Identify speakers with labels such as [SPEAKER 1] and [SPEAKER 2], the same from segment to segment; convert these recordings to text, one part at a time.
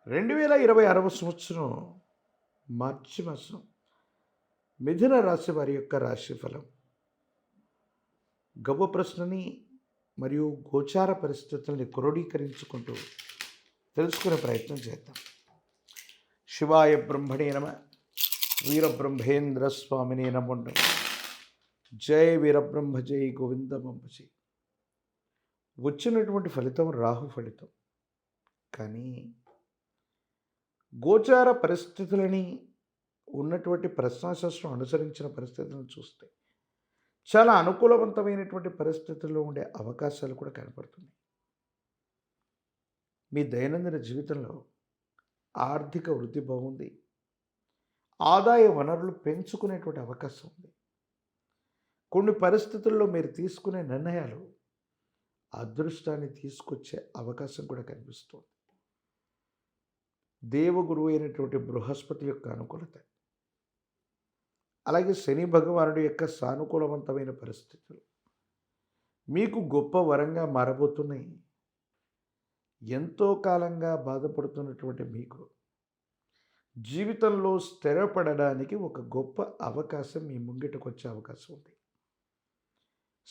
[SPEAKER 1] 2026వ సంవత్సరం మార్చి మాసం మిథున రాశి వారి యొక్క రాశి ఫలం గవ్వ ప్రశ్నని మరియు గోచార పరిస్థితుల్ని క్రోడీకరించుకుంటూ తెలుసుకునే ప్రయత్నం చేద్దాం. శివాయ బ్రహ్మణే నమ. వీరబ్రహ్మేంద్ర స్వామినే నమో. జై వీరబ్రహ్మ, జై గోవిందమంబజీ. వచ్చినటువంటి ఫలితం రాహు ఫలితం. కానీ గోచార పరిస్థితులని ఉన్నటువంటి ప్రశ్నాశాస్త్రం అనుసరించిన పరిస్థితులను చూస్తే చాలా అనుకూలవంతమైనటువంటి పరిస్థితుల్లో ఉండే అవకాశాలు కూడా కనపడుతున్నాయి. మీ దైనందిన జీవితంలో ఆర్థిక వృద్ధి బాగుంది. ఆదాయ వనరులు పెంచుకునేటువంటి అవకాశం ఉంది. కొన్ని పరిస్థితుల్లో మీరు తీసుకునే నిర్ణయాలు అదృష్టాన్ని తీసుకొచ్చే అవకాశం కూడా కనిపిస్తుంది. దేవగురువు అయినటువంటి బృహస్పతి యొక్క అనుకూలత, అలాగే శని భగవానుడి యొక్క సానుకూలవంతమైన పరిస్థితులు మీకు గొప్ప వరంగా మారబోతున్నాయి. ఎంతో కాలంగా బాధపడుతున్నటువంటి మీకు జీవితంలో స్థిరపడడానికి ఒక గొప్ప అవకాశం మీ ముంగిటకు వచ్చే అవకాశం ఉంది.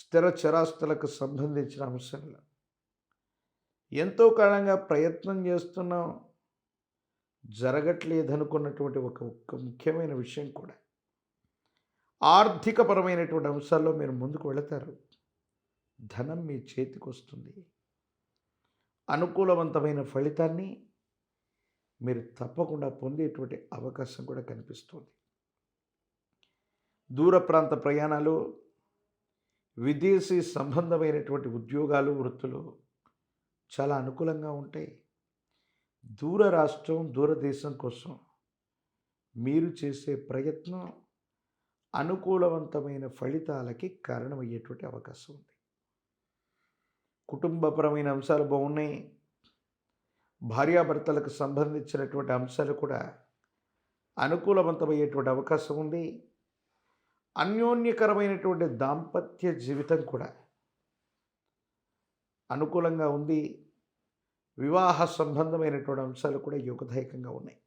[SPEAKER 1] స్థిర చరాస్తులకు సంబంధించిన అంశాలు ఎంతో కాలంగా ప్రయత్నం చేస్తున్నాం, జరగట్లేదనుకున్నటువంటి ఒక ముఖ్యమైన విషయం కూడా ఆర్థికపరమైనటువంటి అంశాల్లో మీరు ముందుకు వెళతారు. ధనం మీ చేతికి వస్తుంది. అనుకూలవంతమైన ఫలితాన్ని మీరు తప్పకుండా పొందేటువంటి అవకాశం కూడా కనిపిస్తుంది. దూర ప్రాంత ప్రయాణాలు, విదేశీ సంబంధమైనటువంటి ఉద్యోగాలు, వృత్తులు చాలా అనుకూలంగా ఉంటాయి. దూర రాష్ట్రం, దూరదేశం కోసం మీరు చేసే ప్రయత్నం అనుకూలవంతమైన ఫలితాలకి కారణమయ్యేటువంటి అవకాశం ఉంది. కుటుంబపరమైన అంశాలు బాగున్నాయి. భార్యాభర్తలకు సంబంధించినటువంటి అంశాలు కూడా అనుకూలవంతమయ్యేటువంటి అవకాశం ఉంది. అన్యోన్యకరమైనటువంటి దాంపత్య జీవితం కూడా అనుకూలంగా ఉంది. వివాహ సంబంధమైనటువంటి అంశాలు కూడా యోగదాయకంగా ఉన్నాయి.